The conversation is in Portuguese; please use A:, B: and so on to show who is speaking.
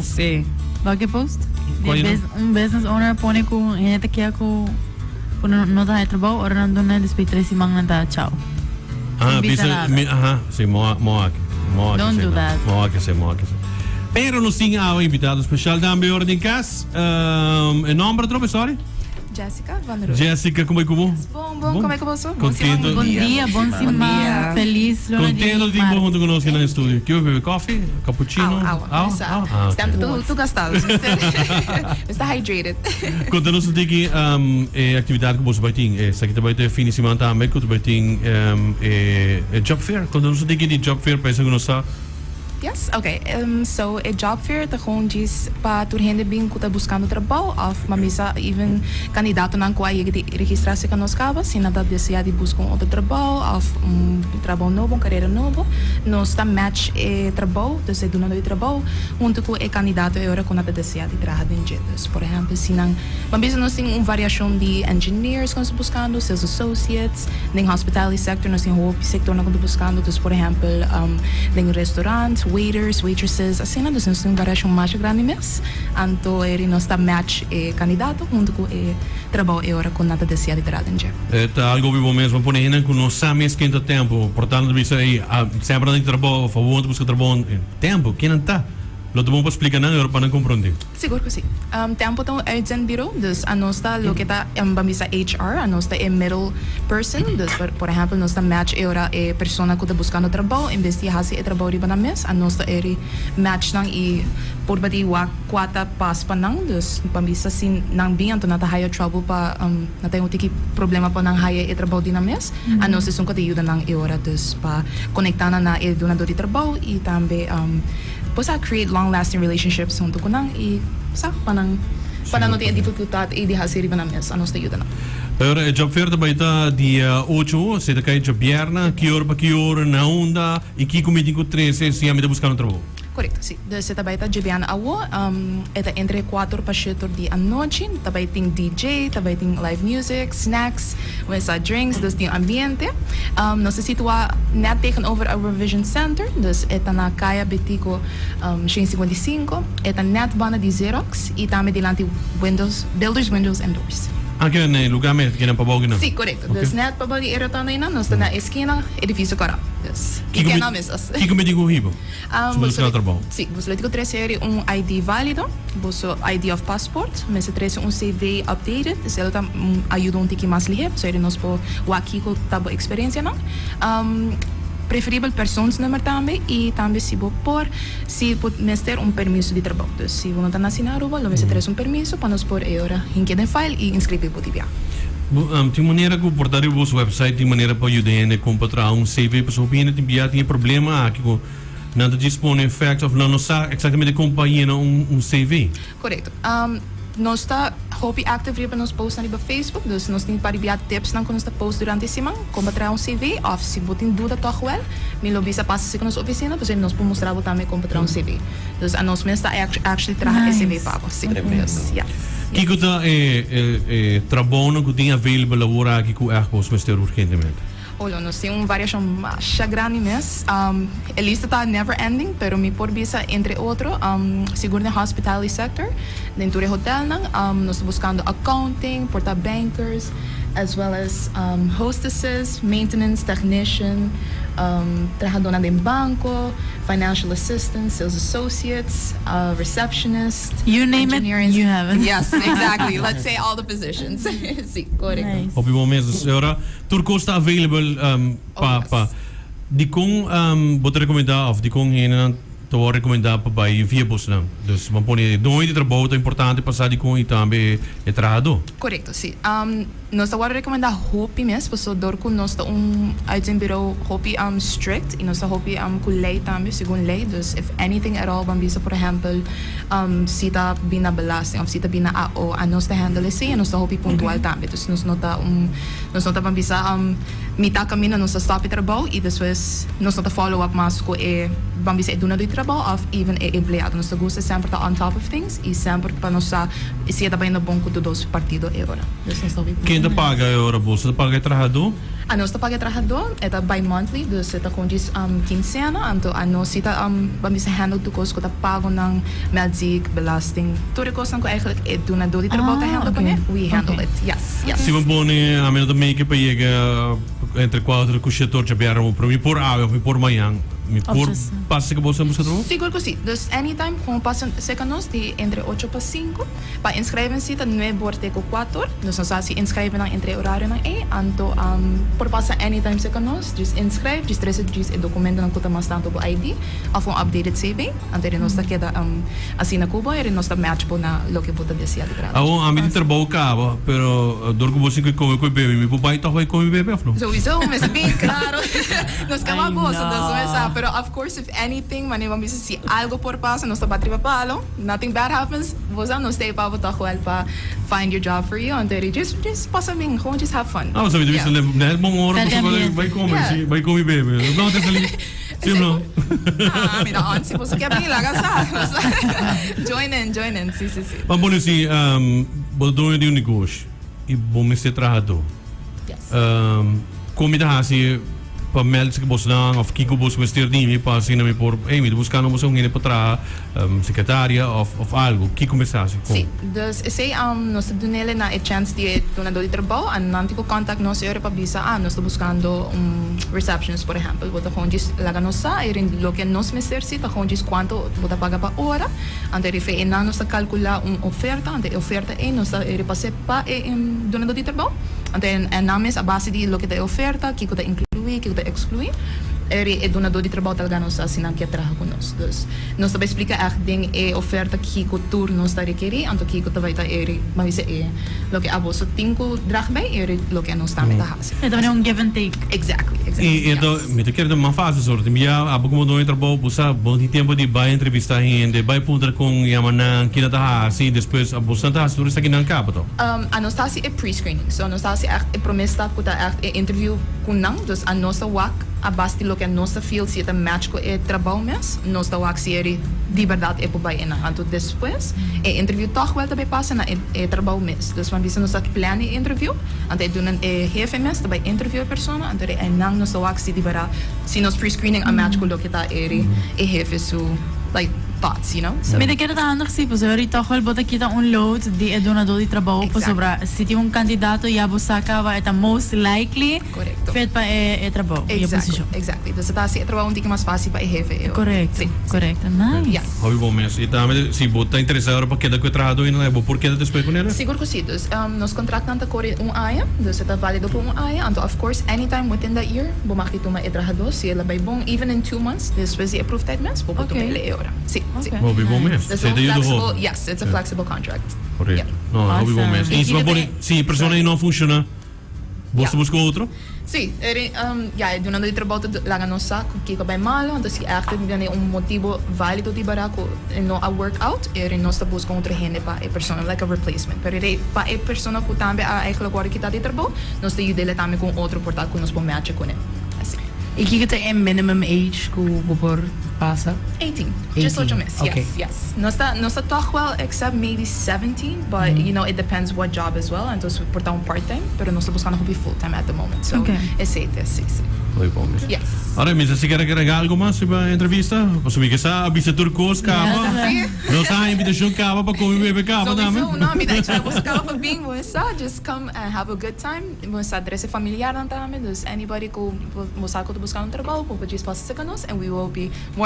A: Sí.
B: Bakit post?
C: Qual yun?
B: Un business owner pone kung hinete kaya ko kung no tayo trabaho or nandun na display si mang nanda ciao. Imbisa nada.
C: Sim, Moak.
B: Don't do that.
C: Moak. Pero nos tinha ao invitado especial da Ambe Ordem Cas. Em nome para tropa, sorry?
A: Jessica Van Roos.
C: Jessica, como é que bom?
A: Bom, como é que você?
C: Contento.
B: Bom dia, bom semana, feliz luna
C: Contento de estar junto conosco no estúdio. Que bebe coffee? Cappuccino?
A: Tu gastado. Está hydrated.
C: Conta-nos que atividade que você vai ter. Se aqui também tem fim de semana também, que você vai ter job fair. Conta-nos que de job fair para que nós
A: Yes, okay. So a job fair tá gewoon diz para turhende bem que tá buscando trabalho, of mamisa even candidato nang kuai que registrarse com nós cava, se nada deseja de buscar outro trabalho, of trabalho novo, carreira novo, nós tá match trabalho, então se dona do trabalho, junto com o candidato é hora que nada deseja de trabalhar dentro. Por exemplo, se nang mamisa nós tem uma variação de engineers que nós buscando, sales associates, nem hospitality sector nós tem o sector nós buscando, então por exemplo, nem restaurant waiters, waitresses, assim, nós temos uma variação mais grande mesmo. Então, ele não está match candidato junto com o trabalho e hora com nada deseja de trabalhar dentro.
C: É algo vivo mesmo, por aí que não sabe esquenta tempo, portanto, isso aí, sempre tem trabalho, a favor de buscar trabalho, tempo, quem não está? Lo te vamos explicar na para não compreender.
A: Seguro que sim. Tempo tão urgent bureau, dus a nós está lo que está bamisa HR, a nós está middle person, dus por exemplo, nós está match era a pessoa que está buscando trabalho, investigar se é trabalho riba na mês, a nós está match nang e por badi wa quata pas pa nang, dus bamisa sin nang bian to nata higher trouble pa na tayo tiki problema pa nang higher e trabalho din na mês, a nós está te ajuda nang e hora dus pa conectar na e donador de trabalho e também possa create long-lasting relationships junto com nang e sa panang não ter dificuldade e de fazer riba na mesa a nós te ajuda.
C: Agora, a job fair também está dia 8, se está de viernes, que hora para que hora, na onda, e que comida com 13, se a me buscar um trabalho.
A: Correto, sim. Você também está de bem é entre 4 para 7 de a noite, também tem DJ, também tem live music, snacks, drinks, dus tem ambiente. Nós se situa net tegenover our Vision Center, dus é na Caia Betico 155, é net bana de Xerox e também delante Builders Windows and Doors.
C: Aqui no lugar mesmo, que não para bago não.
A: Sim, correto. Dus net para bago era também não, nós está na esquina, edifício Coral. Dus que não mesas.
C: Que comida com ribo?
A: Sim, você tem que trazer ID válido, você ID of passport, mas você traz CV updated, isso ela ajuda um pouquinho mais ligeiro, so ele nos pode o aqui com a experiência não. Preferível persoonsnummer também e também se vou pôr se pode ter permisso de trabalho. Então, se você não está assinando, você traz permisso para nós pôr a hora em que file e inscrever para o TBA.
C: Tem maneira que portar o vosso website, tem maneira para ajudar a comprar CV para sua opinião, tem problema aqui com nada dispõe fact of não sabe exatamente como para CV.
A: Correto. Nós está hobby active riba nos post na Facebook, dus nós tem para enviar tips na quando está post durante a semana, como para CV, ou se você tem dúvida toch wel, me lo bisa passa se com nossa oficina, pois nós podemos mostrar também como para CV. Dus a nós mesmo está actually traga CV para você. Yes.
C: Que está trabalho que tem available agora aqui com a Airpost Mister urgentemente.
A: Olha, nós temos uma variação mais grande mesmo. A lista está never ending, pero me por visa, entre outros, seguro no hospitality sector, dentro do hotel, nós estamos buscando accounting, porta bankers, as well as hostesses, maintenance technician, trabajadora de banco, financial assistants, sales associates, receptionist,
B: you name it, you have it.
A: Yes, exactly. Let's say all the positions. Sim, correto.
C: Nice. Op het moment, senhora, Turco está available para de com botar recomendar of de com estou a recomendar para ir via Bosnã. Dus vamos pôr dois de trabalho é importante passar de com e também é trabalhador.
A: Correto, sim. Nós estamos a recomendar hopi mesmo, porque dorco nós está bureau hopi strict e nós está hopi com lei também, segundo lei. Dus if anything at all, vamos bisa por exemplo, se está bem na belasting, ou se está bem na AO, a nós está handle sim, e nós está hopi pontual também. Dus nós não está vamos bisa mitad caminho nós está stop trabalho e depois nós está follow up mais com vamos bisa duna do trabalho of even e empleado. Nós gosta sempre tá on top of things e sempre para nós se também no bom com dos partidos agora.
C: Quem te paga a hora bolsa? Te paga o trabalhador?
A: A nós paga trabalhador é bi-monthly, dus ita com diz quincena, então a nós ita vamos handle do coisa que tá pago ng medic, belasting, tudo coisa que eigenlijk é do na do de trabalho tá handle com ele, we handle it. Yes, yes.
C: Se man pone a menos também que pega entre 4 com o setor de beira para mim por água, por manhã, me por passa que você busca trabalho?
A: Seguro que sim. Dus anytime kung passa sa nós de entre 8 para 5, pa inscreven-se ta 9 borte ko 4, dus nós se inscreven ng entre horário ng anto por passa anytime sa nós, just inscribe, just trace just e documento ng kuta mas tanto po ID, of un updated CV, ante rin nós ta queda assim na Cuba, e rin nós ta match po na lo que puta deseja de grado.
C: Ako ami di trabaho ka ba, pero dor ko bosin ko come ko bebe, mi po pai ta ko come bebe afno.
A: Sowieso, mas bem claro. Nos acabamos, pero of course, if anything, man, vamos se algo por passa, nós tá batriba palo, nothing bad happens, você não stay pa botar pa find your job for you, and just passa bem, just have fun.
C: Ah, sabi dibi sa dahil mong oras ko vai comer, vai comer bebe. Não tem ali. Sim não.
A: Mira, antes você quer bem lá, join in, sim.
C: Mas bom assim, dono de negócio e bom me ser trabalhador.
A: Yes.
C: Comida assim para meld se que bos lang of kiko bos vestir di mi pa sina mi por mi buscando bos un para secretaria of algo que começasse com.
A: Sim, dus sei nós dunele na a chance de donador de trabalho, an nantico contact nós era para bisa nós estou buscando receptionist por exemplo, bota com diz laga nossa e lo que nós necessita com diz quanto bota paga pa hora, ante refe na nós calcular oferta, ante oferta nós repasse pa donador de trabalho, ante names a base de lo que da oferta, que da incluir, que da excluir. É donador de trabalho talaga nós assinam que trabalha conosco. Dus nós também explica a ding e oferta que o tour nós está requerir, anto que o também está mas lo que a bolsa tinko drag bij lo que nós também está fazendo.
B: É também give and take.
A: Exactly.
C: E então, me te quero uma fase sorte, me já abo como dono de trabalho, puxa, bom de tempo de vai entrevistar gente, vai punta com yamanan, que tá assim, depois a bolsa tá sobre isso aqui na capa to.
A: A nós está é pre-screening, so nós está é promessa que tá é interview com não, dus a nossa work a base lo que a nossa field se match com o trabalho mes, nós está work se de verdade é por bem na, anto depois e interview toch wel também passa na e trabalho mes, dus van bisa nós está plan e interview, ante do nan e jefe mes também interview a persona, ante e não nós está work se de verdade, se nós pre-screening a match com lo que tá e jefe so like thoughts, you know? So,
B: me te quero dar handig sim, pues ahorita toch wel bota kita un load de donador de trabalho, pues sobra se tem um candidato e a busca vai estar most likely
A: correcto.
B: Fet para e trabalho, e a posição.
A: Exactly. Dus está se trabalho um pouquinho mais fácil para jefe.
B: Correcto.
A: Sim.
B: Correcto. Nice.
A: Yes.
C: Hobby bom mês. E também se bota interessado para queda que trabalho e não é bom por queda depois com ele.
A: Seguro que sim. Dus nos contratam corre ano, dus está válido por ano. And of course, anytime within that year, bom tu ma trabalhador, se ela vai bom even in 2 months, depois de approved time months, bom tu ele euro. Sim.
B: Okay.
C: Hobby bom mês.
A: Yes, it's a flexible contract.
C: Correto. Não, hobby bom mês. E se uma boa, se a pessoa não funciona, você busca outro?
A: Sim, donando de trabalho lá na nossa, que é bem malo, então se é motivo válido de baraco no a workout, nós buscamos outra gente para a pessoa, like a replacement. Pero para a pessoa que também a agora que está de trabalho, nós te ajudamos também com outro portal que nós podemos match com ele. Assim.
D: E que tem minimum age que o por passa?
A: 18. Just 8 meses.
D: Okay.
A: Yes. Nós está toch well, except maybe 17, but you know, it depends what job as well. Então, se portar part-time, pero nós estamos buscando full-time at the moment. So, sim.
C: Hobby bom mês.
A: Yes.
C: Ora, mas se quer agregar algo mais sobre a entrevista, posso me que sa avisa turcos cava. Não sa invitação cava para comer bebe cava também.
A: So, não, me deixa você cava para bem, just come and have a good time. Você adresse familiar também, dus anybody que você buscar trabalho, pode just passar conosco and we will be more